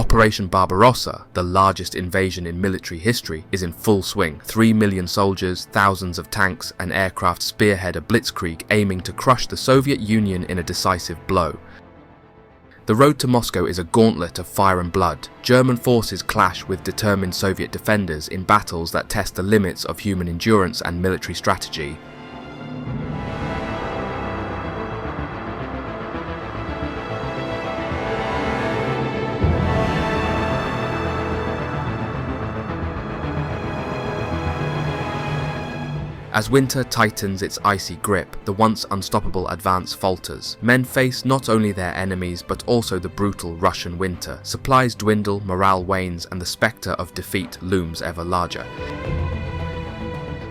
Operation Barbarossa, the largest invasion in military history, is in full swing. 3 million soldiers, thousands of tanks and aircraft spearhead a blitzkrieg aiming to crush the Soviet Union in a decisive blow. The road to Moscow is a gauntlet of fire and blood. German forces clash with determined Soviet defenders in battles that test the limits of human endurance and military strategy. As winter tightens its icy grip, the once unstoppable advance falters. Men face not only their enemies but also the brutal Russian winter. Supplies dwindle, morale wanes, and the spectre of defeat looms ever larger.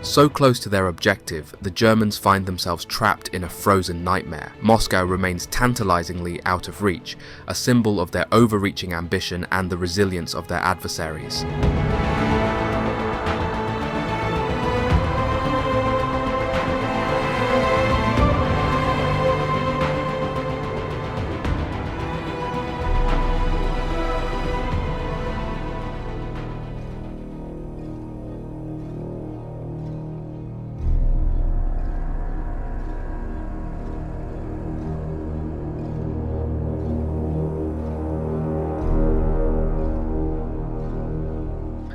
So close to their objective, the Germans find themselves trapped in a frozen nightmare. Moscow remains tantalizingly out of reach, a symbol of their overreaching ambition and the resilience of their adversaries.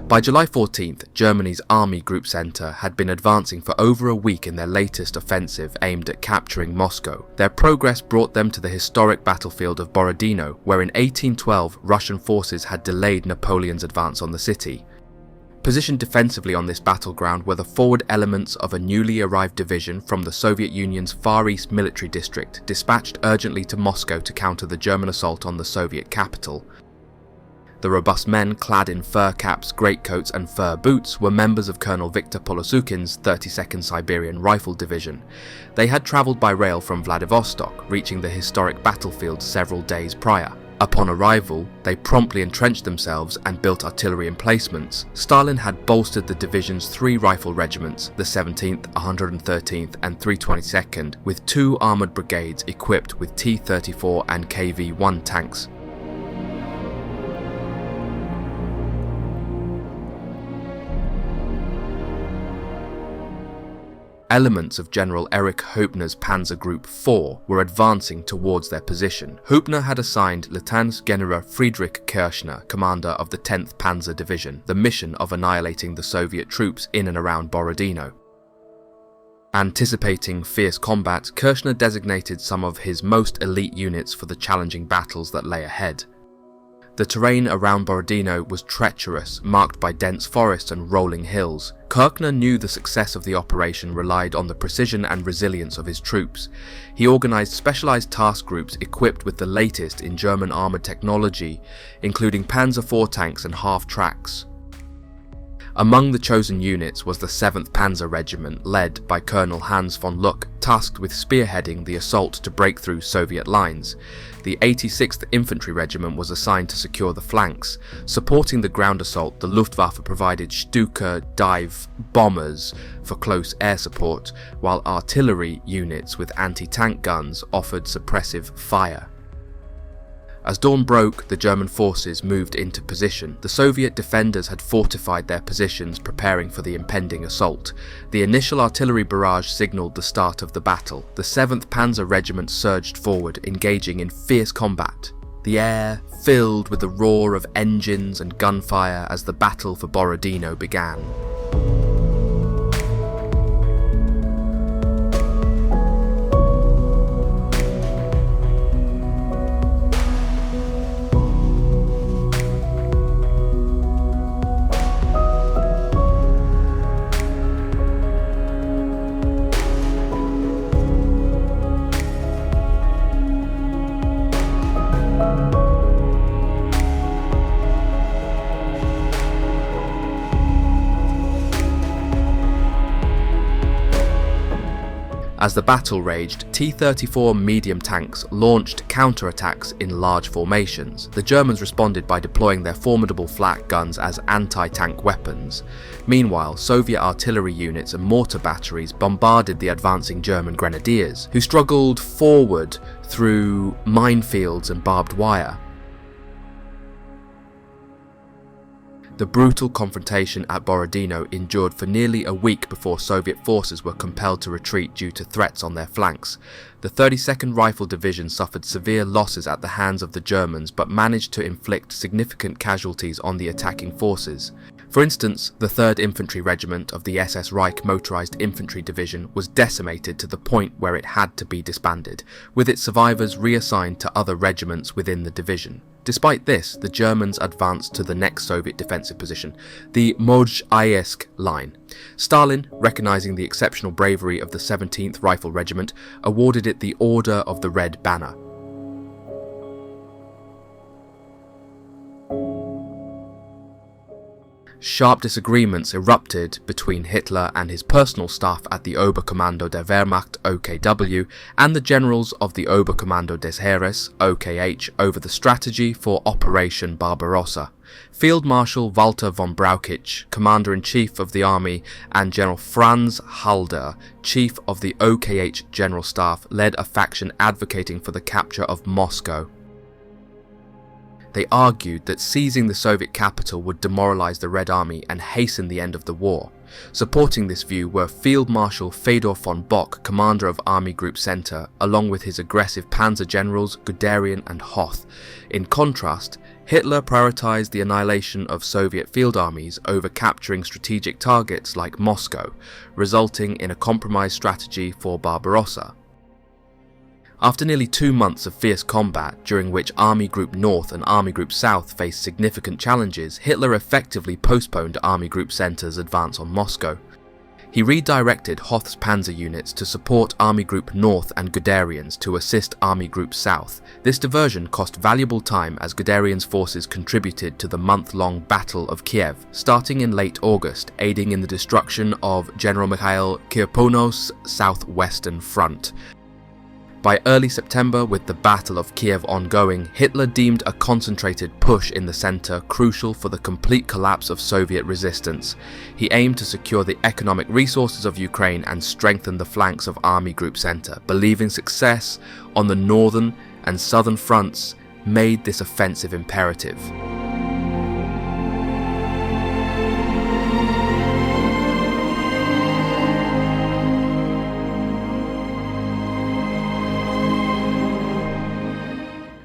By July 14th, Germany's Army Group Center had been advancing for over a week in their latest offensive aimed at capturing Moscow. Their progress brought them to the historic battlefield of Borodino, where in 1812 Russian forces had delayed Napoleon's advance on the city. Positioned defensively on this battleground were the forward elements of a newly arrived division from the Soviet Union's Far East Military District, dispatched urgently to Moscow to counter the German assault on the Soviet capital. The robust men, clad in fur caps, greatcoats and fur boots, were members of Colonel Viktor Polosukin's 32nd Siberian Rifle Division. They had travelled by rail from Vladivostok, reaching the historic battlefield several days prior. Upon arrival, they promptly entrenched themselves and built artillery emplacements. Stalin had bolstered the division's 3 rifle regiments, the 17th, 113th and 322nd, with 2 armoured brigades equipped with T-34 and KV-1 tanks. Elements of General Erich Hoepner's Panzer Group 4 were advancing towards their position. Hoepner had assigned Lieutenant General Friedrich Kirchner, commander of the 10th Panzer Division, the mission of annihilating the Soviet troops in and around Borodino. Anticipating fierce combat, Kirchner designated some of his most elite units for the challenging battles that lay ahead. The terrain around Borodino was treacherous, marked by dense forest and rolling hills. Kirchner knew the success of the operation relied on the precision and resilience of his troops. He organised specialised task groups equipped with the latest in German armoured technology, including Panzer IV tanks and half-tracks. Among the chosen units was the 7th Panzer Regiment, led by Colonel Hans von Luck, tasked with spearheading the assault to break through Soviet lines. The 86th Infantry Regiment was assigned to secure the flanks. Supporting the ground assault, the Luftwaffe provided Stuka dive bombers for close air support, while artillery units with anti-tank guns offered suppressive fire. As dawn broke, the German forces moved into position. The Soviet defenders had fortified their positions, preparing for the impending assault. The initial artillery barrage signalled the start of the battle. The 7th Panzer Regiment surged forward, engaging in fierce combat. The air filled with the roar of engines and gunfire as the battle for Borodino began. As the battle raged, T-34 medium tanks launched counterattacks in large formations. The Germans responded by deploying their formidable flak guns as anti-tank weapons. Meanwhile, Soviet artillery units and mortar batteries bombarded the advancing German grenadiers, who struggled forward through minefields and barbed wire. The brutal confrontation at Borodino endured for nearly a week before Soviet forces were compelled to retreat due to threats on their flanks. The 32nd Rifle Division suffered severe losses at the hands of the Germans but managed to inflict significant casualties on the attacking forces. For instance, the 3rd Infantry Regiment of the SS Reich Motorized Infantry Division was decimated to the point where it had to be disbanded, with its survivors reassigned to other regiments within the division. Despite this, the Germans advanced to the next Soviet defensive position, the Mozhaisk Line. Stalin, recognizing the exceptional bravery of the 17th Rifle Regiment, awarded it the Order of the Red Banner. Sharp disagreements erupted between Hitler and his personal staff at the Oberkommando der Wehrmacht (OKW) and the generals of the Oberkommando des Heeres (OKH) over the strategy for Operation Barbarossa. Field Marshal Walter von Brauchitsch, Commander-in-Chief of the Army, and General Franz Halder, Chief of the OKH General Staff, led a faction advocating for the capture of Moscow. They argued that seizing the Soviet capital would demoralize the Red Army and hasten the end of the war. Supporting this view were Field Marshal Fedor von Bock, commander of Army Group Center, along with his aggressive panzer generals Guderian and Hoth. In contrast, Hitler prioritized the annihilation of Soviet field armies over capturing strategic targets like Moscow, resulting in a compromise strategy for Barbarossa. After nearly 2 months of fierce combat, during which Army Group North and Army Group South faced significant challenges, Hitler effectively postponed Army Group Center's advance on Moscow. He redirected Hoth's panzer units to support Army Group North and Guderian's to assist Army Group South. This diversion cost valuable time as Guderian's forces contributed to the month-long Battle of Kiev, starting in late August, aiding in the destruction of General Mikhail Kirponov's southwestern front. By early September, with the Battle of Kiev ongoing, Hitler deemed a concentrated push in the centre crucial for the complete collapse of Soviet resistance. He aimed to secure the economic resources of Ukraine and strengthen the flanks of Army Group Center, believing success on the northern and southern fronts made this offensive imperative.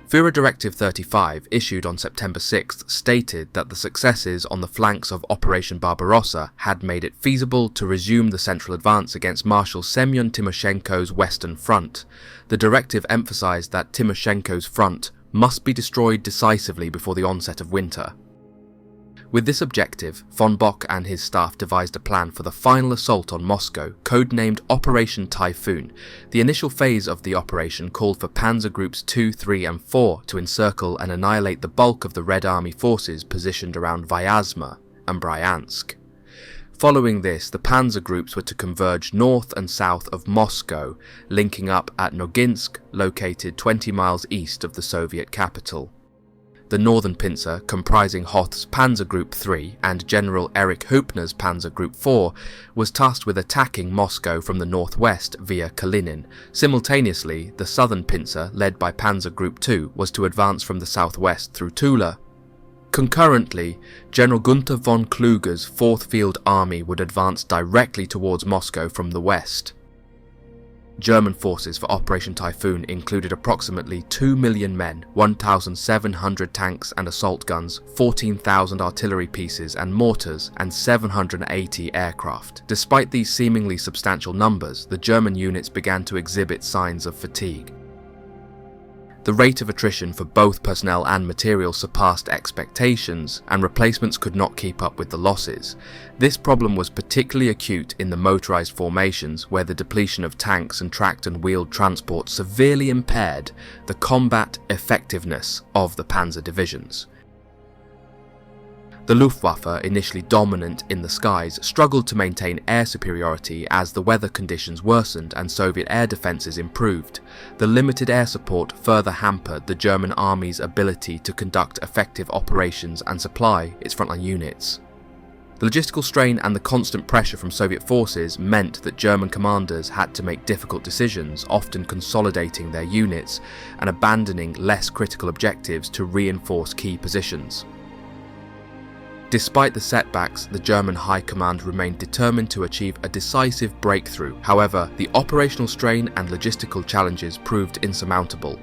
Führer Directive 35, issued on September 6th, stated that the successes on the flanks of Operation Barbarossa had made it feasible to resume the central advance against Marshal Semyon Timoshenko's Western Front. The directive emphasized that Timoshenko's front must be destroyed decisively before the onset of winter. With this objective, von Bock and his staff devised a plan for the final assault on Moscow, codenamed Operation Typhoon. The initial phase of the operation called for Panzer Groups 2, 3 and 4 to encircle and annihilate the bulk of the Red Army forces positioned around Vyazma and Bryansk. Following this, the panzer groups were to converge north and south of Moscow, linking up at Noginsk, located 20 miles east of the Soviet capital. The northern pincer, comprising Hoth's Panzer Group 3 and General Erich Hupner's Panzer Group 4, was tasked with attacking Moscow from the northwest via Kalinin. Simultaneously, the southern pincer, led by Panzer Group 2, was to advance from the southwest through Tula. Concurrently, General Gunther von Kluge's 4th Field Army would advance directly towards Moscow from the west. German forces for Operation Typhoon included approximately 2 million men, 1,700 tanks and assault guns, 14,000 artillery pieces and mortars, and 780 aircraft. Despite these seemingly substantial numbers, the German units began to exhibit signs of fatigue. The rate of attrition for both personnel and material surpassed expectations, and replacements could not keep up with the losses. This problem was particularly acute in the motorized formations, where the depletion of tanks and tracked and wheeled transport severely impaired the combat effectiveness of the panzer divisions. The Luftwaffe, initially dominant in the skies, struggled to maintain air superiority as the weather conditions worsened and Soviet air defences improved. The limited air support further hampered the German army's ability to conduct effective operations and supply its frontline units. The logistical strain and the constant pressure from Soviet forces meant that German commanders had to make difficult decisions, often consolidating their units and abandoning less critical objectives to reinforce key positions. Despite the setbacks, the German High Command remained determined to achieve a decisive breakthrough. However, the operational strain and logistical challenges proved insurmountable.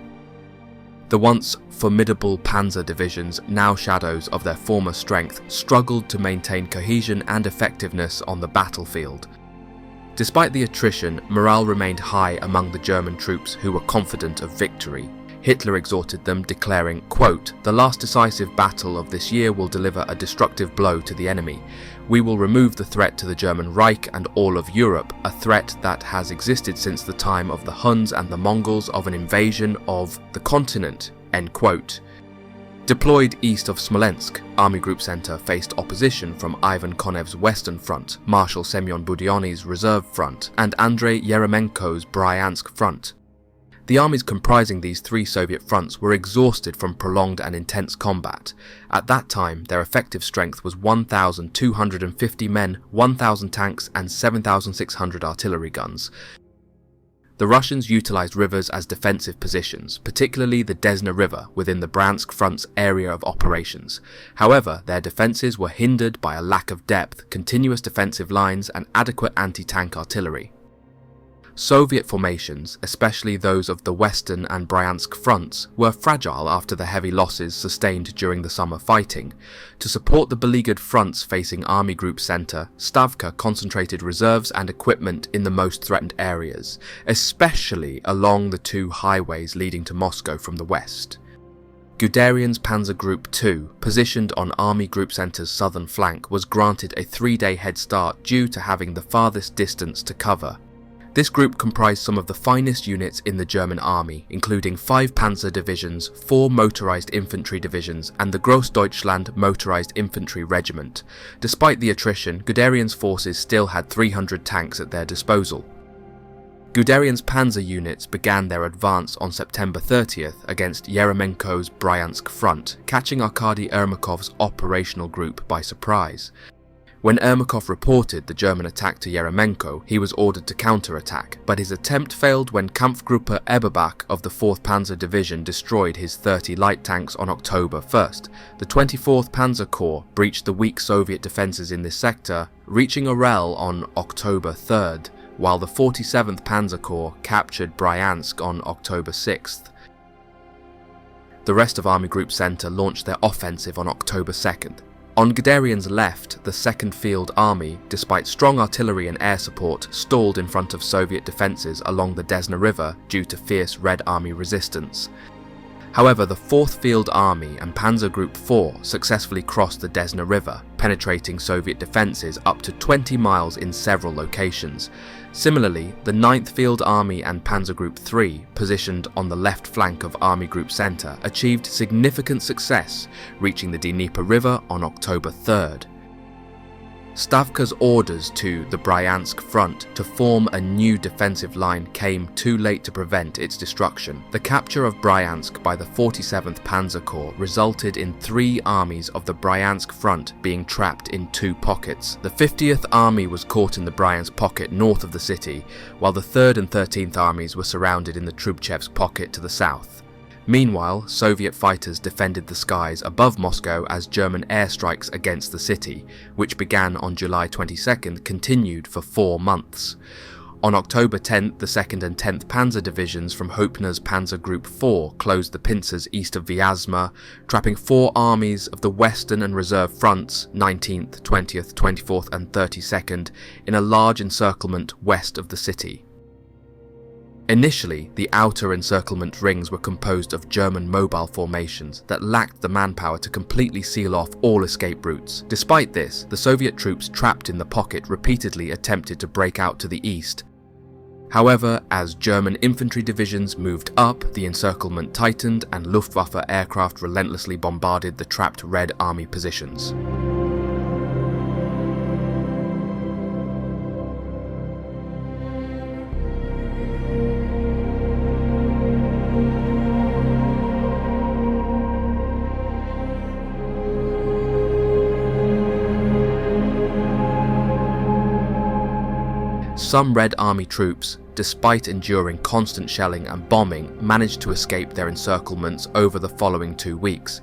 The once formidable panzer divisions, now shadows of their former strength, struggled to maintain cohesion and effectiveness on the battlefield. Despite the attrition, morale remained high among the German troops who were confident of victory. Hitler exhorted them, declaring, quote, "The last decisive battle of this year will deliver a destructive blow to the enemy. We will remove the threat to the German Reich and all of Europe, a threat that has existed since the time of the Huns and the Mongols of an invasion of the continent," end quote. Deployed east of Smolensk, Army Group Center faced opposition from Ivan Konev's Western Front, Marshal Semyon Budyonny's Reserve Front, and Andrei Yeremenko's Bryansk Front. The armies comprising these three Soviet fronts were exhausted from prolonged and intense combat. At that time, their effective strength was 1,250 men, 1,000 tanks, and 7,600 artillery guns. The Russians utilized rivers as defensive positions, particularly the Desna River within the Bryansk Front's area of operations. However, their defenses were hindered by a lack of depth, continuous defensive lines, and adequate anti-tank artillery. Soviet formations, especially those of the Western and Bryansk fronts, were fragile after the heavy losses sustained during the summer fighting. To support the beleaguered fronts facing Army Group Center, Stavka concentrated reserves and equipment in the most threatened areas, especially along the two highways leading to Moscow from the west. Guderian's Panzer Group II, positioned on Army Group Center's southern flank, was granted a 3-day head start due to having the farthest distance to cover. This group comprised some of the finest units in the German army, including 5 panzer divisions, 4 motorized infantry divisions, and the Großdeutschland Motorized Infantry Regiment. Despite the attrition, Guderian's forces still had 300 tanks at their disposal. Guderian's panzer units began their advance on September 30th against Yeremenko's Bryansk front, catching Arkady Ermakov's operational group by surprise. When Ermakov reported the German attack to Yeremenko, he was ordered to counterattack, but his attempt failed when Kampfgruppe Eberbach of the 4th Panzer Division destroyed his 30 light tanks on October 1st. The 24th Panzer Corps breached the weak Soviet defences in this sector, reaching Orel on October 3rd, while the 47th Panzer Corps captured Bryansk on October 6th. The rest of Army Group Center launched their offensive on October 2nd. On Guderian's left, the 2nd Field Army, despite strong artillery and air support, stalled in front of Soviet defences along the Desna River due to fierce Red Army resistance. However, the 4th Field Army and Panzer Group IV successfully crossed the Desna River, penetrating Soviet defences up to 20 miles in several locations. Similarly, the 9th Field Army and Panzer Group III, positioned on the left flank of Army Group Center, achieved significant success, reaching the Dnieper River on October 3rd. Stavka's orders to the Bryansk front to form a new defensive line came too late to prevent its destruction. The capture of Bryansk by the 47th Panzer Corps resulted in 3 armies of the Bryansk front being trapped in 2 pockets. The 50th Army was caught in the Bryansk pocket north of the city, while the 3rd and 13th Armies were surrounded in the Trubchevsk pocket to the south. Meanwhile, Soviet fighters defended the skies above Moscow as German airstrikes against the city, which began on July 22nd, continued for 4 months. On October 10th, the 2nd and 10th Panzer Divisions from Hopner's Panzer Group IV closed the pincers east of Vyazma, trapping 4 armies of the Western and Reserve Fronts, 19th, 20th, 24th and 32nd, in a large encirclement west of the city. Initially, the outer encirclement rings were composed of German mobile formations that lacked the manpower to completely seal off all escape routes. Despite this, the Soviet troops trapped in the pocket repeatedly attempted to break out to the east. However, as German infantry divisions moved up, the encirclement tightened and Luftwaffe aircraft relentlessly bombarded the trapped Red Army positions. Some Red Army troops, despite enduring constant shelling and bombing, managed to escape their encirclements over the following 2 weeks.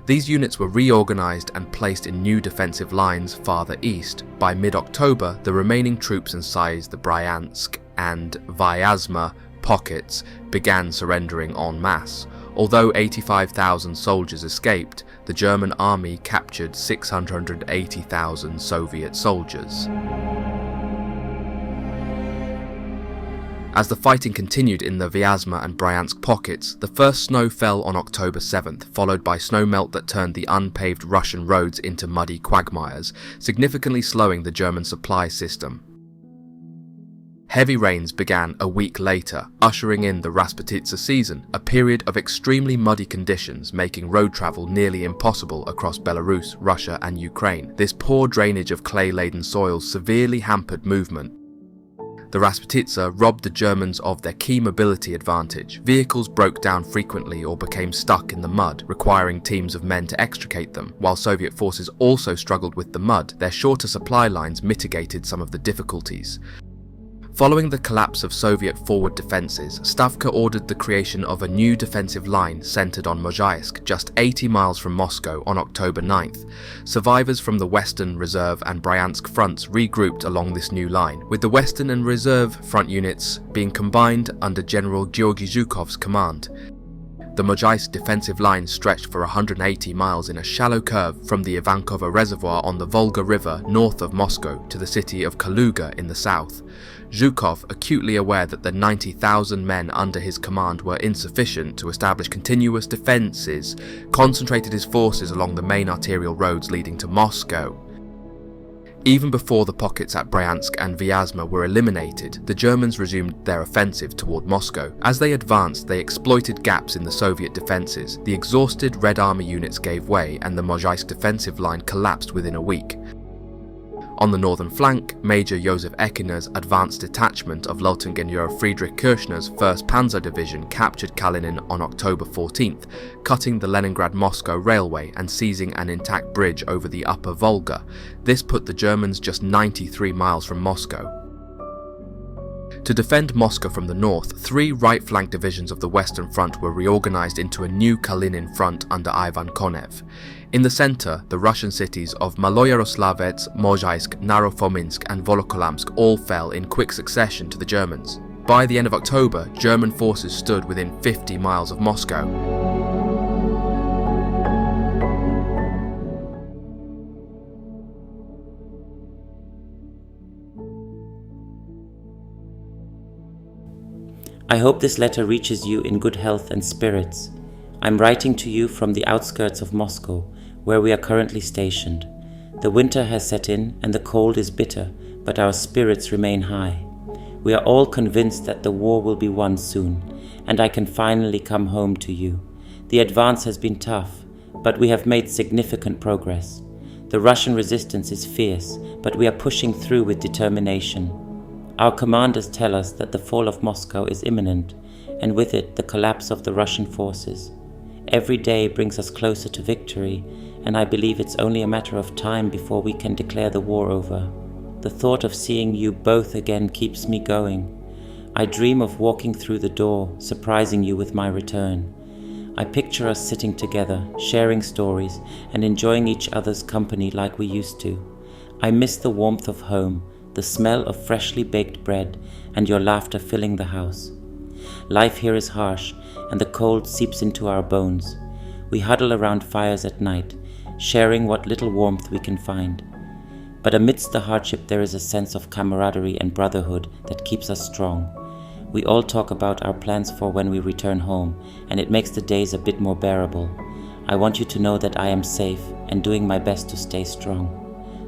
These units were reorganised and placed in new defensive lines farther east. By mid-October, the remaining troops inside the Bryansk and Vyazma pockets began surrendering en masse. Although 85,000 soldiers escaped, the German army captured 680,000 Soviet soldiers. As the fighting continued in the Vyazma and Bryansk pockets, the first snow fell on October 7th, followed by snowmelt that turned the unpaved Russian roads into muddy quagmires, significantly slowing the German supply system. Heavy rains began a week later, ushering in the Rasputitsa season, a period of extremely muddy conditions making road travel nearly impossible across Belarus, Russia and Ukraine. This poor drainage of clay-laden soils severely hampered movement. The Rasputitsa robbed the Germans of their key mobility advantage. Vehicles broke down frequently or became stuck in the mud, requiring teams of men to extricate them. While Soviet forces also struggled with the mud, their shorter supply lines mitigated some of the difficulties. Following the collapse of Soviet forward defences, Stavka ordered the creation of a new defensive line centred on Mozhaisk, just 80 miles from Moscow, on October 9th. Survivors from the Western, Reserve and Bryansk fronts regrouped along this new line, with the Western and Reserve front units being combined under General Georgy Zhukov's command. The Mozhaisk defensive line stretched for 180 miles in a shallow curve from the Ivankovo Reservoir on the Volga River north of Moscow to the city of Kaluga in the south. Zhukov, acutely aware that the 90,000 men under his command were insufficient to establish continuous defences, concentrated his forces along the main arterial roads leading to Moscow. Even before the pockets at Bryansk and Vyazma were eliminated, the Germans resumed their offensive toward Moscow. As they advanced, they exploited gaps in the Soviet defences. The exhausted Red Army units gave way and the Mozhaisk defensive line collapsed within a week. On the northern flank, Major Josef Ekiner's advanced detachment of Leutnant-General Friedrich Kirchner's 1st Panzer Division captured Kalinin on October 14th, cutting the Leningrad-Moscow railway and seizing an intact bridge over the upper Volga. This put the Germans just 93 miles from Moscow. To defend Moscow from the north, 3 right-flank divisions of the Western Front were reorganised into a new Kalinin front under Ivan Konev. In the centre, the Russian cities of Maloyaroslavets, Mozhaisk, Narofominsk and Volokolamsk all fell in quick succession to the Germans. By the end of October, German forces stood within 50 miles of Moscow. I hope this letter reaches you in good health and spirits. I'm writing to you from the outskirts of Moscow, where we are currently stationed. The winter has set in and the cold is bitter, but our spirits remain high. We are all convinced that the war will be won soon, and I can finally come home to you. The advance has been tough, but we have made significant progress. The Russian resistance is fierce, but we are pushing through with determination. Our commanders tell us that the fall of Moscow is imminent, and with it the collapse of the Russian forces. Every day brings us closer to victory, and I believe it's only a matter of time before we can declare the war over. The thought of seeing you both again keeps me going. I dream of walking through the door, surprising you with my return. I picture us sitting together, sharing stories, and enjoying each other's company like we used to. I miss the warmth of home, the smell of freshly baked bread, and your laughter filling the house. Life here is harsh, and the cold seeps into our bones. We huddle around fires at night, sharing what little warmth we can find. But amidst the hardship there is a sense of camaraderie and brotherhood that keeps us strong. We all talk about our plans for when we return home, and it makes the days a bit more bearable. I want you to know that I am safe and doing my best to stay strong.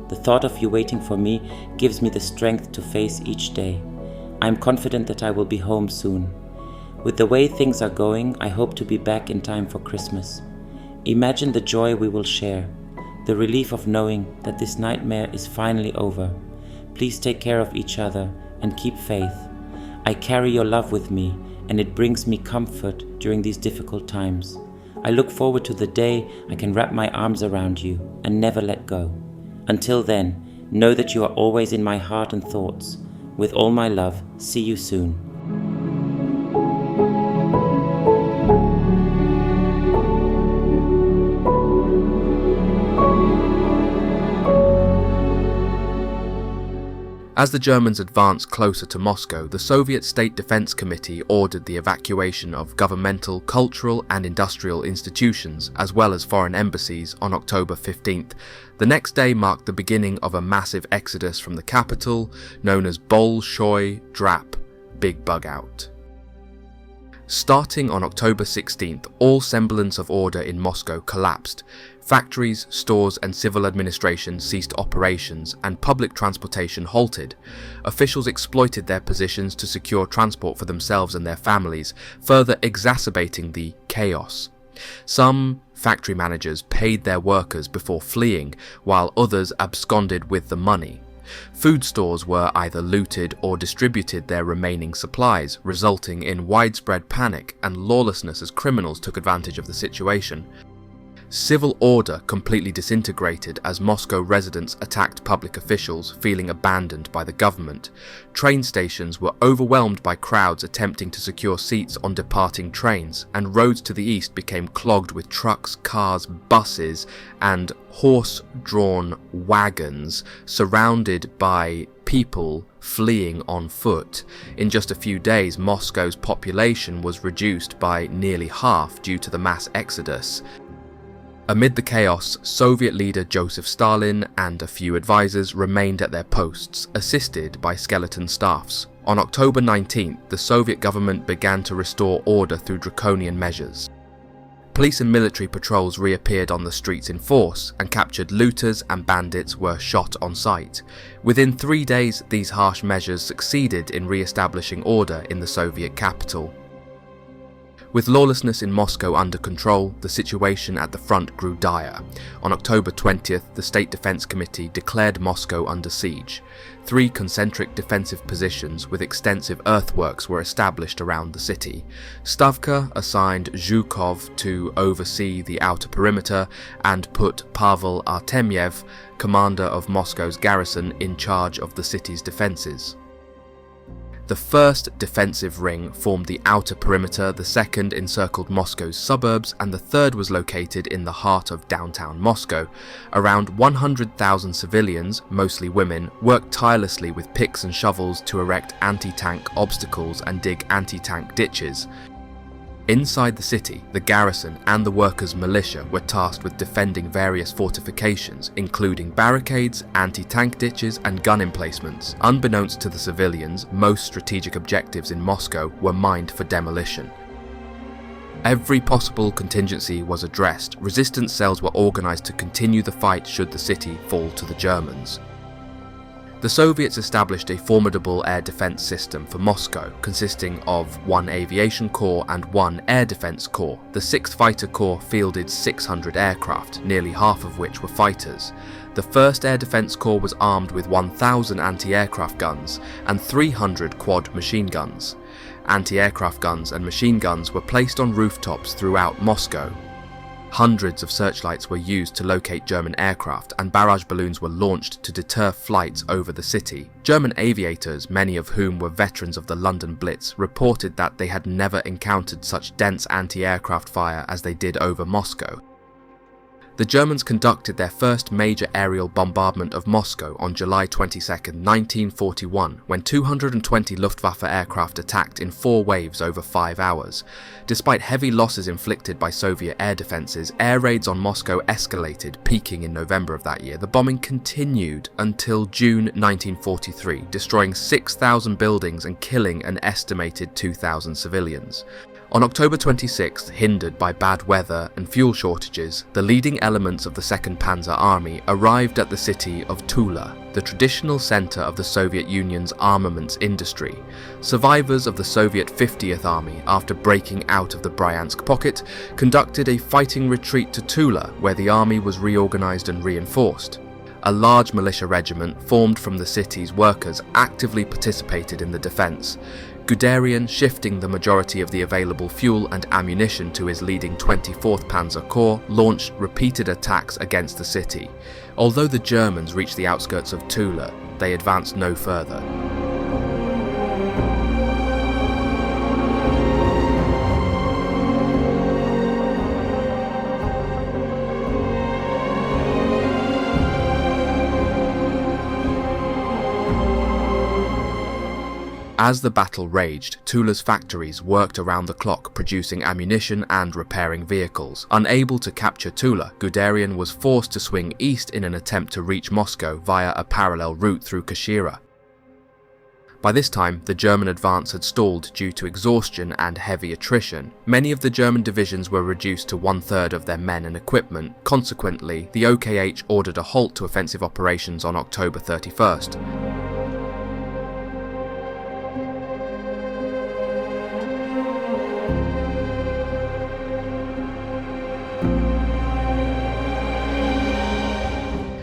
The thought of you waiting for me gives me the strength to face each day. I am confident that I will be home soon. With the way things are going, I hope to be back in time for Christmas. Imagine the joy we will share, the relief of knowing that this nightmare is finally over. Please take care of each other and keep faith. I carry your love with me, and it brings me comfort during these difficult times. I look forward to the day I can wrap my arms around you and never let go. Until then, know that you are always in my heart and thoughts. With all my love, see you soon. As the Germans advanced closer to Moscow, the Soviet State Defense Committee ordered the evacuation of governmental, cultural and industrial institutions, as well as foreign embassies, on October 15th. The next day marked the beginning of a massive exodus from the capital, known as Bolshoi Drap, Big Bug Out. Starting on October 16th, all semblance of order in Moscow collapsed. Factories, stores and civil administration ceased operations, and public transportation halted. Officials exploited their positions to secure transport for themselves and their families, further exacerbating the chaos. Some factory managers paid their workers before fleeing, while others absconded with the money. Food stores were either looted or distributed their remaining supplies, resulting in widespread panic and lawlessness as criminals took advantage of the situation. Civil order completely disintegrated as Moscow residents attacked public officials, feeling abandoned by the government. Train stations were overwhelmed by crowds attempting to secure seats on departing trains, and roads to the east became clogged with trucks, cars, buses, and horse-drawn wagons surrounded by people fleeing on foot. In just a few days, Moscow's population was reduced by nearly half due to the mass exodus. Amid the chaos, Soviet leader Joseph Stalin and a few advisors remained at their posts, assisted by skeleton staffs. On October 19th, the Soviet government began to restore order through draconian measures. Police and military patrols reappeared on the streets in force, and captured looters and bandits were shot on sight. Within 3 days, these harsh measures succeeded in re-establishing order in the Soviet capital. With lawlessness in Moscow under control, the situation at the front grew dire. On October 20th, the State Defense Committee declared Moscow under siege. 3 concentric defensive positions with extensive earthworks were established around the city. Stavka assigned Zhukov to oversee the outer perimeter and put Pavel Artemyev, commander of Moscow's garrison, in charge of the city's defences. The first defensive ring formed the outer perimeter, the second encircled Moscow's suburbs, and the third was located in the heart of downtown Moscow. Around 100,000 civilians, mostly women, worked tirelessly with picks and shovels to erect anti-tank obstacles and dig anti-tank ditches. Inside the city, the garrison and the workers' militia were tasked with defending various fortifications, including barricades, anti-tank ditches and gun emplacements. Unbeknownst to the civilians, most strategic objectives in Moscow were mined for demolition. Every possible contingency was addressed. Resistance cells were organised to continue the fight should the city fall to the Germans. The Soviets established a formidable air defense system for Moscow, consisting of 1 aviation corps and 1 air defense corps. The 6th Fighter Corps fielded 600 aircraft, nearly half of which were fighters. The 1st Air Defense Corps was armed with 1,000 anti-aircraft guns and 300 quad machine guns. Anti-aircraft guns and machine guns were placed on rooftops throughout Moscow. Hundreds of searchlights were used to locate German aircraft, and barrage balloons were launched to deter flights over the city. German aviators, many of whom were veterans of the London Blitz, reported that they had never encountered such dense anti-aircraft fire as they did over Moscow. The Germans conducted their first major aerial bombardment of Moscow on July 22, 1941, when 220 Luftwaffe aircraft attacked in 4 waves over 5 hours. Despite heavy losses inflicted by Soviet air defences, air raids on Moscow escalated, peaking in November of that year. The bombing continued until June 1943, destroying 6,000 buildings and killing an estimated 2,000 civilians. On October 26th, hindered by bad weather and fuel shortages, the leading elements of the 2nd Panzer Army arrived at the city of Tula, the traditional centre of the Soviet Union's armaments industry. Survivors of the Soviet 50th Army, after breaking out of the Bryansk pocket, conducted a fighting retreat to Tula, where the army was reorganised and reinforced. A large militia regiment formed from the city's workers actively participated in the defence. Guderian, shifting the majority of the available fuel and ammunition to his leading 24th Panzer Corps, launched repeated attacks against the city. Although the Germans reached the outskirts of Tula, they advanced no further. As the battle raged, Tula's factories worked around the clock producing ammunition and repairing vehicles. Unable to capture Tula, Guderian was forced to swing east in an attempt to reach Moscow via a parallel route through Kashira. By this time, the German advance had stalled due to exhaustion and heavy attrition. Many of the German divisions were reduced to 1/3 of their men and equipment. Consequently, the OKH ordered a halt to offensive operations on October 31st.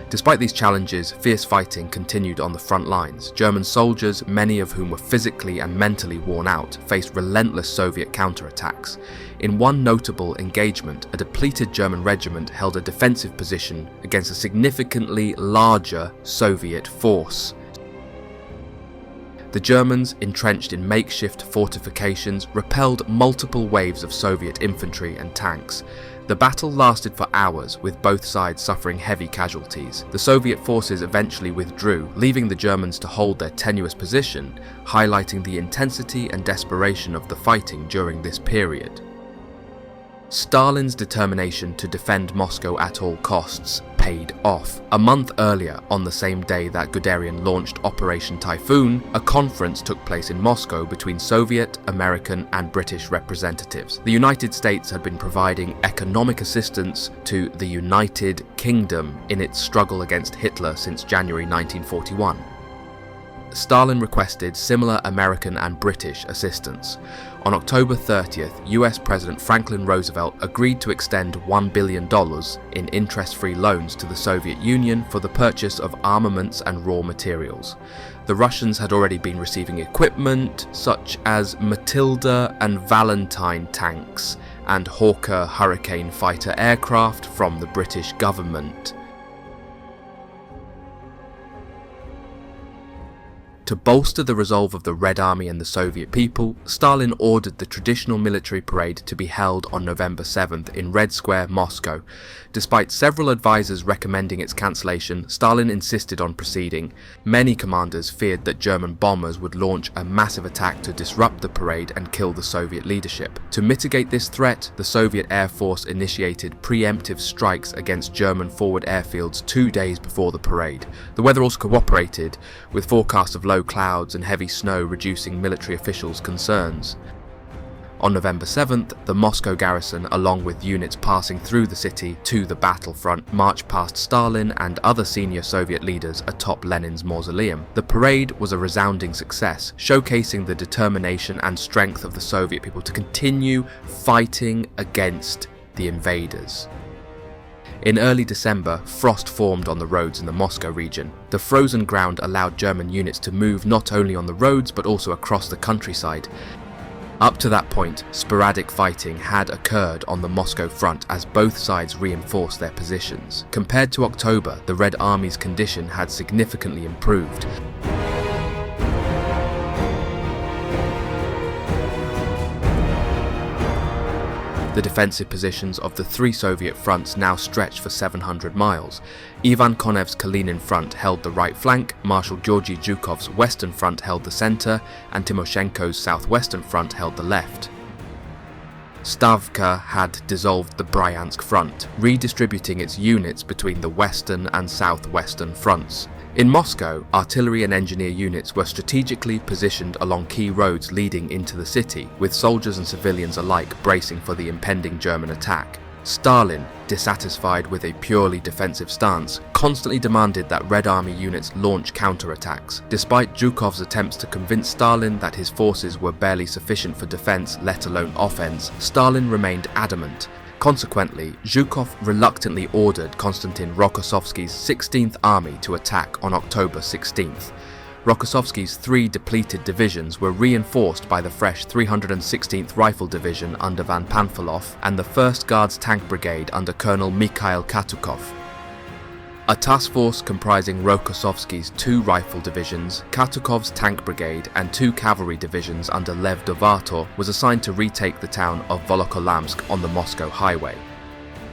Despite these challenges, fierce fighting continued on the front lines. German soldiers, many of whom were physically and mentally worn out, faced relentless Soviet counterattacks. In one notable engagement, a depleted German regiment held a defensive position against a significantly larger Soviet force. The Germans, entrenched in makeshift fortifications, repelled multiple waves of Soviet infantry and tanks. The battle lasted for hours, with both sides suffering heavy casualties. The Soviet forces eventually withdrew, leaving the Germans to hold their tenuous position, highlighting the intensity and desperation of the fighting during this period. Stalin's determination to defend Moscow at all costs paid off. A month earlier, on the same day that Guderian launched Operation Typhoon, a conference took place in Moscow between Soviet, American and British representatives. The United States had been providing economic assistance to the United Kingdom in its struggle against Hitler since January 1941. Stalin requested similar American and British assistance. On October 30th, US President Franklin Roosevelt agreed to extend $1 billion in interest-free loans to the Soviet Union for the purchase of armaments and raw materials. The Russians had already been receiving equipment such as Matilda and Valentine tanks and Hawker Hurricane fighter aircraft from the British government. To bolster the resolve of the Red Army and the Soviet people, Stalin ordered the traditional military parade to be held on November 7th in Red Square, Moscow. Despite several advisors recommending its cancellation, Stalin insisted on proceeding. Many commanders feared that German bombers would launch a massive attack to disrupt the parade and kill the Soviet leadership. To mitigate this threat, the Soviet Air Force initiated preemptive strikes against German forward airfields 2 days before the parade. The weather also cooperated, with forecasts of low clouds and heavy snow reducing military officials' concerns. On November 7th, the Moscow garrison, along with units passing through the city to the battlefront, marched past Stalin and other senior Soviet leaders atop Lenin's mausoleum. The parade was a resounding success, showcasing the determination and strength of the Soviet people to continue fighting against the invaders. In early December, frost formed on the roads in the Moscow region. The frozen ground allowed German units to move not only on the roads but also across the countryside. Up to that point, sporadic fighting had occurred on the Moscow front as both sides reinforced their positions. Compared to October, the Red Army's condition had significantly improved. The defensive positions of the three Soviet fronts now stretched for 700 miles. Ivan Konev's Kalinin front held the right flank, Marshal Georgy Zhukov's western front held the centre, and Timoshenko's southwestern front held the left. Stavka had dissolved the Bryansk front, redistributing its units between the western and southwestern fronts. In Moscow, artillery and engineer units were strategically positioned along key roads leading into the city, with soldiers and civilians alike bracing for the impending German attack. Stalin, dissatisfied with a purely defensive stance, constantly demanded that Red Army units launch counterattacks. Despite Zhukov's attempts to convince Stalin that his forces were barely sufficient for defense, let alone offense, Stalin remained adamant. Consequently, Zhukov reluctantly ordered Konstantin Rokossovsky's 16th Army to attack on October 16th. Rokossovsky's three depleted divisions were reinforced by the fresh 316th Rifle Division under Van Panfilov and the 1st Guards Tank Brigade under Colonel Mikhail Katukov. A task force comprising Rokossovsky's 2 rifle divisions, Katukov's tank brigade and 2 cavalry divisions under Lev Dovator was assigned to retake the town of Volokholamsk on the Moscow highway.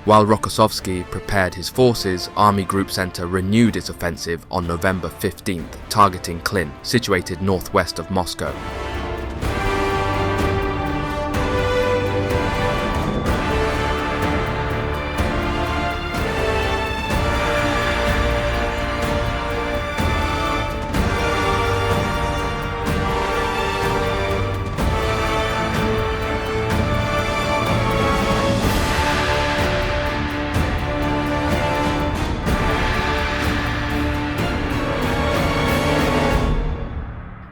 While Rokossovsky prepared his forces, Army Group Center renewed its offensive on November 15th, targeting Klin, situated northwest of Moscow.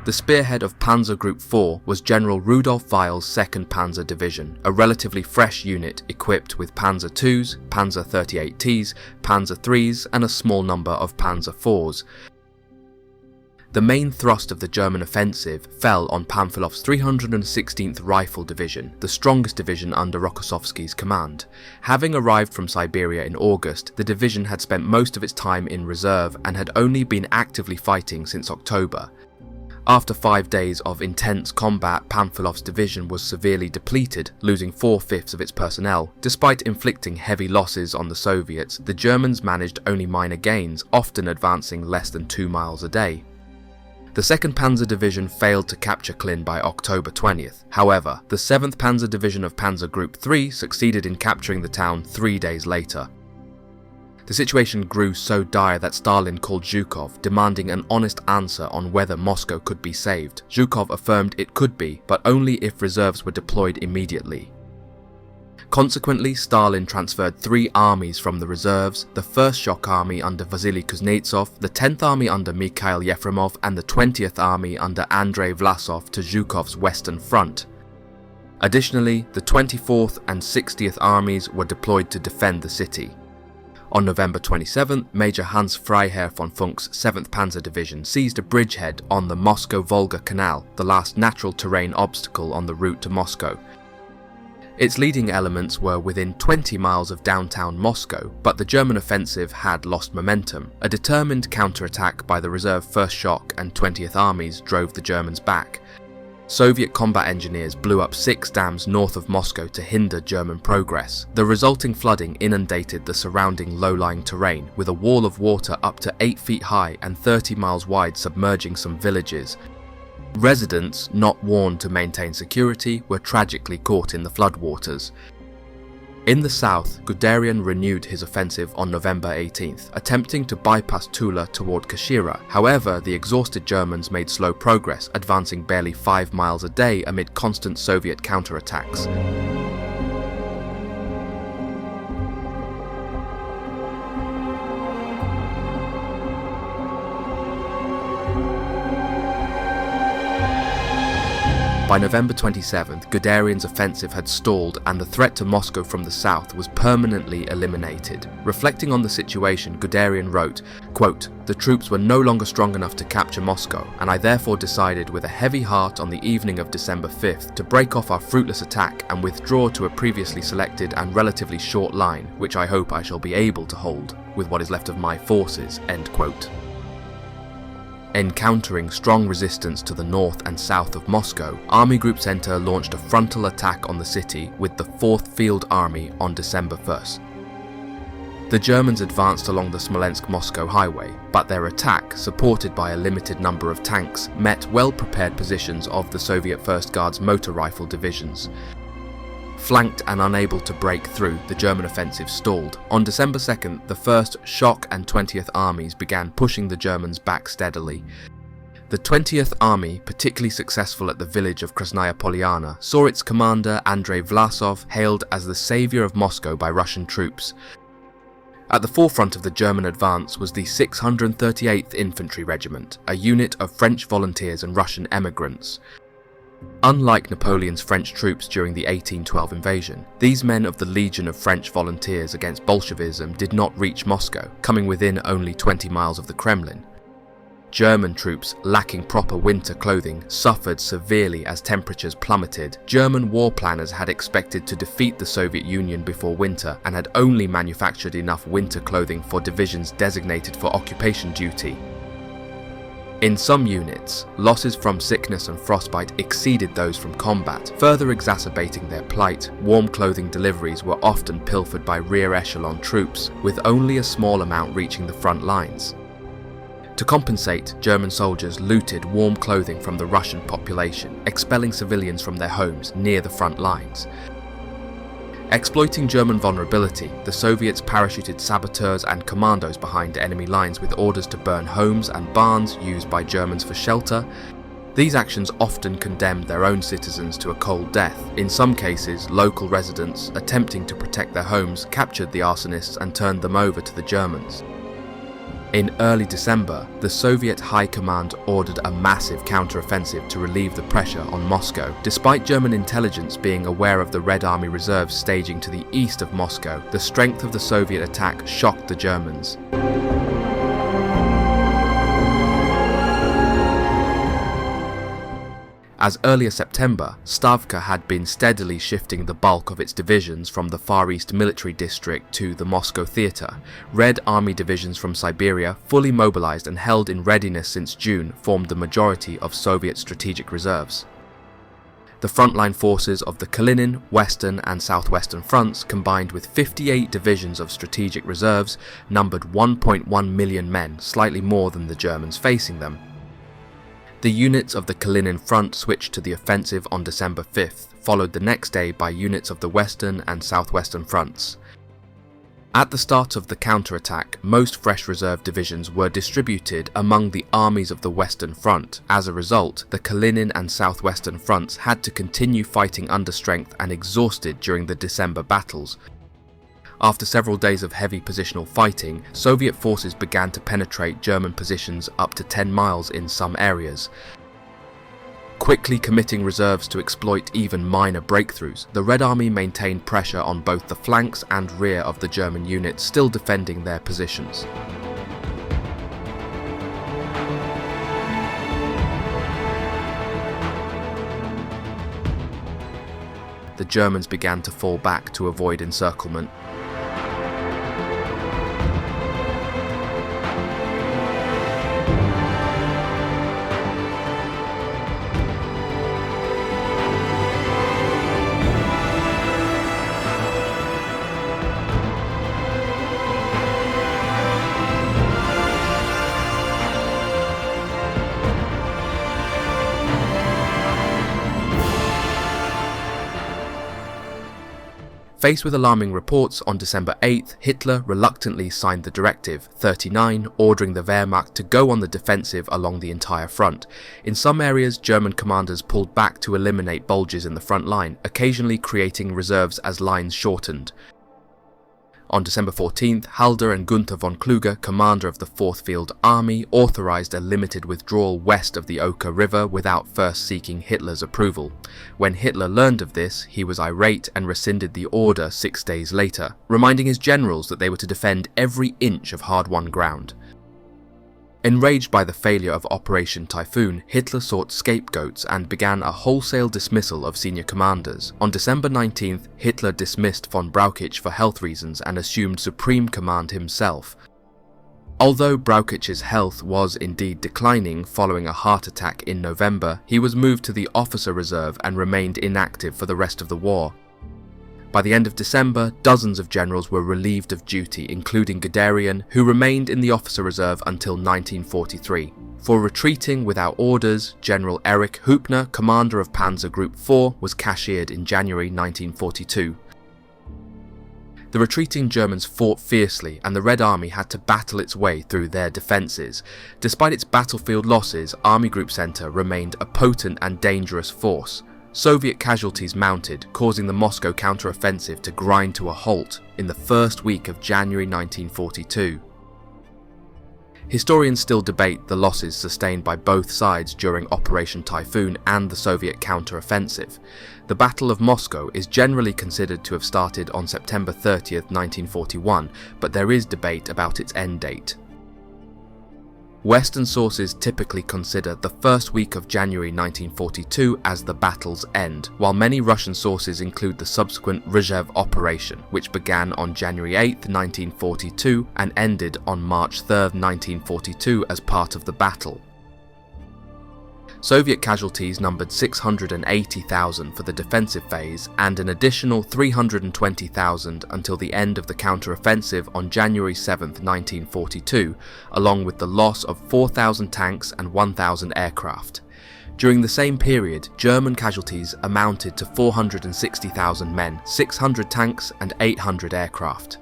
The spearhead of Panzer Group 4 was General Rudolf Weil's 2nd Panzer Division, a relatively fresh unit equipped with Panzer IIs, Panzer 38Ts, Panzer IIIs and a small number of Panzer IVs. The main thrust of the German offensive fell on Pamfilov's 316th Rifle Division, the strongest division under Rokossovsky's command. Having arrived from Siberia in August, the division had spent most of its time in reserve and had only been actively fighting since October. After 5 days of intense combat, Pamfilov's division was severely depleted, losing 4/5 of its personnel. Despite inflicting heavy losses on the Soviets, the Germans managed only minor gains, often advancing less than 2 miles a day. The 2nd Panzer Division failed to capture Klin by October 20th. However, the 7th Panzer Division of Panzer Group 3 succeeded in capturing the town 3 days later. The situation grew so dire that Stalin called Zhukov, demanding an honest answer on whether Moscow could be saved. Zhukov affirmed it could be, but only if reserves were deployed immediately. Consequently, Stalin transferred 3 armies from the reserves: the 1st Shock Army under Vasily Kuznetsov, the 10th Army under Mikhail Yefremov, and the 20th Army under Andrei Vlasov to Zhukov's western front. Additionally, the 24th and 60th Armies were deployed to defend the city. On November 27th, Major Hans Freiherr von Funk's 7th Panzer Division seized a bridgehead on the Moscow-Volga Canal, the last natural terrain obstacle on the route to Moscow. Its leading elements were within 20 miles of downtown Moscow, but the German offensive had lost momentum. A determined counterattack by the reserve 1st Shock and 20th Armies drove the Germans back. Soviet combat engineers blew up 6 dams north of Moscow to hinder German progress. The resulting flooding inundated the surrounding low-lying terrain, with a wall of water up to 8 feet high and 30 miles wide submerging some villages. Residents, not warned to maintain security, were tragically caught in the floodwaters. In the south, Guderian renewed his offensive on November 18th, attempting to bypass Tula toward Kashira. However, the exhausted Germans made slow progress, advancing barely 5 miles a day amid constant Soviet counterattacks. By November 27th, Guderian's offensive had stalled and the threat to Moscow from the south was permanently eliminated. Reflecting on the situation, Guderian wrote, quote, "The troops were no longer strong enough to capture Moscow, and I therefore decided with a heavy heart on the evening of December 5th to break off our fruitless attack and withdraw to a previously selected and relatively short line, which I hope I shall be able to hold with what is left of my forces." End quote. Encountering strong resistance to the north and south of Moscow, Army Group Center launched a frontal attack on the city with the 4th Field Army on December 1st. The Germans advanced along the Smolensk-Moscow highway, but their attack, supported by a limited number of tanks, met well-prepared positions of the Soviet 1st Guards motor rifle divisions. Flanked and unable to break through, the German offensive stalled. On December 2nd, the 1st Shock and 20th Armies began pushing the Germans back steadily. The 20th Army, particularly successful at the village of Krasnaya Polyana, saw its commander Andrei Vlasov hailed as the saviour of Moscow by Russian troops. At the forefront of the German advance was the 638th Infantry Regiment, a unit of French volunteers and Russian emigrants. Unlike Napoleon's French troops during the 1812 invasion, these men of the Legion of French Volunteers against Bolshevism did not reach Moscow, coming within only 20 miles of the Kremlin. German troops, lacking proper winter clothing, suffered severely as temperatures plummeted. German war planners had expected to defeat the Soviet Union before winter and had only manufactured enough winter clothing for divisions designated for occupation duty. In some units, losses from sickness and frostbite exceeded those from combat, further exacerbating their plight. Warm clothing deliveries were often pilfered by rear echelon troops, with only a small amount reaching the front lines. To compensate, German soldiers looted warm clothing from the Russian population, expelling civilians from their homes near the front lines. Exploiting German vulnerability, the Soviets parachuted saboteurs and commandos behind enemy lines with orders to burn homes and barns used by Germans for shelter. These actions often condemned their own citizens to a cold death. In some cases, local residents, attempting to protect their homes, captured the arsonists and turned them over to the Germans. In early December, the Soviet High Command ordered a massive counter-offensive to relieve the pressure on Moscow. Despite German intelligence being aware of the Red Army reserves staging to the east of Moscow, the strength of the Soviet attack shocked the Germans. As early as September, Stavka had been steadily shifting the bulk of its divisions from the Far East Military District to the Moscow theatre. Red Army divisions from Siberia, fully mobilized and held in readiness since June, formed the majority of Soviet strategic reserves. The frontline forces of the Kalinin, Western and Southwestern fronts, combined with 58 divisions of strategic reserves, numbered 1.1 million men, slightly more than the Germans facing them. The units of the Kalinin front switched to the offensive on December 5th, followed the next day by units of the Western and Southwestern fronts. At the start of the counterattack, most fresh reserve divisions were distributed among the armies of the Western Front. As a result, the Kalinin and Southwestern fronts had to continue fighting under strength and exhausted during the December battles. After several days of heavy positional fighting, Soviet forces began to penetrate German positions up to 10 miles in some areas. Quickly committing reserves to exploit even minor breakthroughs, the Red Army maintained pressure on both the flanks and rear of the German units still defending their positions. The Germans began to fall back to avoid encirclement. Faced with alarming reports, on December 8th, Hitler reluctantly signed the Directive 39, ordering the Wehrmacht to go on the defensive along the entire front. In some areas, German commanders pulled back to eliminate bulges in the front line, occasionally creating reserves as lines shortened. On December 14th, Halder and Gunther von Kluge, commander of the 4th Field Army, authorized a limited withdrawal west of the Oka River without first seeking Hitler's approval. When Hitler learned of this, he was irate and rescinded the order 6 days later, reminding his generals that they were to defend every inch of hard-won ground. Enraged by the failure of Operation Typhoon, Hitler sought scapegoats and began a wholesale dismissal of senior commanders. On December 19th, Hitler dismissed von Brauchitsch for health reasons and assumed supreme command himself. Although Brauchitz's health was indeed declining following a heart attack in November, he was moved to the officer reserve and remained inactive for the rest of the war. By the end of December, dozens of generals were relieved of duty, including Guderian, who remained in the officer reserve until 1943. For retreating without orders, General Erich Hübner, commander of Panzer Group 4, was cashiered in January 1942. The retreating Germans fought fiercely, and the Red Army had to battle its way through their defences. Despite its battlefield losses, Army Group Center remained a potent and dangerous force. Soviet casualties mounted, causing the Moscow counter-offensive to grind to a halt in the first week of January 1942. Historians still debate the losses sustained by both sides during Operation Typhoon and the Soviet counter-offensive. The Battle of Moscow is generally considered to have started on September 30th, 1941, but there is debate about its end date. Western sources typically consider the first week of January 1942 as the battle's end, while many Russian sources include the subsequent Rzhev operation, which began on January 8, 1942 and ended on March 3, 1942 as part of the battle. Soviet casualties numbered 680,000 for the defensive phase and an additional 320,000 until the end of the counter-offensive on January 7, 1942, along with the loss of 4,000 tanks and 1,000 aircraft. During the same period, German casualties amounted to 460,000 men, 600 tanks and 800 aircraft.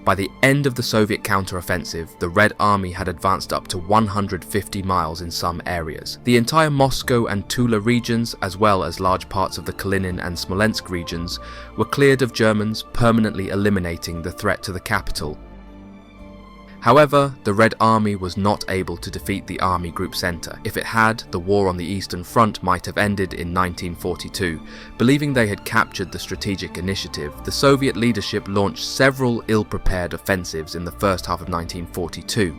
By the end of the Soviet counter-offensive, the Red Army had advanced up to 150 miles in some areas. The entire Moscow and Tula regions, as well as large parts of the Kalinin and Smolensk regions, were cleared of Germans, permanently eliminating the threat to the capital. However, the Red Army was not able to defeat the Army Group Center. If it had, the war on the Eastern Front might have ended in 1942. Believing they had captured the strategic initiative, the Soviet leadership launched several ill-prepared offensives in the first half of 1942.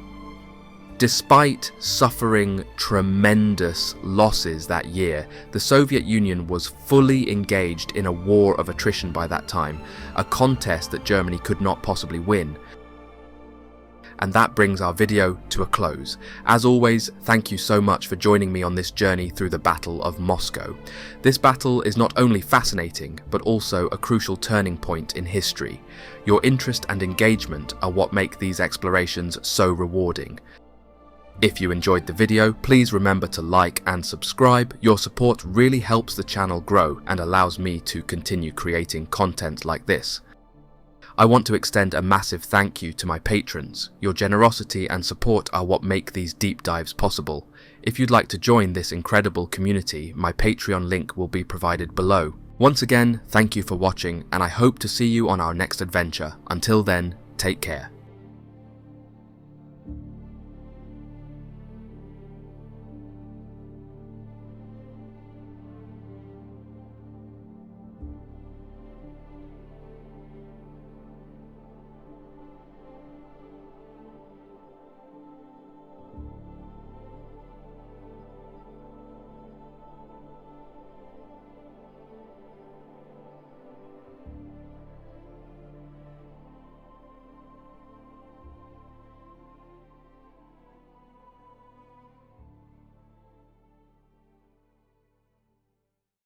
Despite suffering tremendous losses that year, the Soviet Union was fully engaged in a war of attrition by that time, a contest that Germany could not possibly win. And that brings our video to a close. As always, thank you so much for joining me on this journey through the Battle of Moscow. This battle is not only fascinating, but also a crucial turning point in history. Your interest and engagement are what make these explorations so rewarding. If you enjoyed the video, please remember to like and subscribe. Your support really helps the channel grow and allows me to continue creating content like this. I want to extend a massive thank you to my patrons. Your generosity and support are what make these deep dives possible. If you'd like to join this incredible community, my Patreon link will be provided below. Once again, thank you for watching, and I hope to see you on our next adventure. Until then, take care.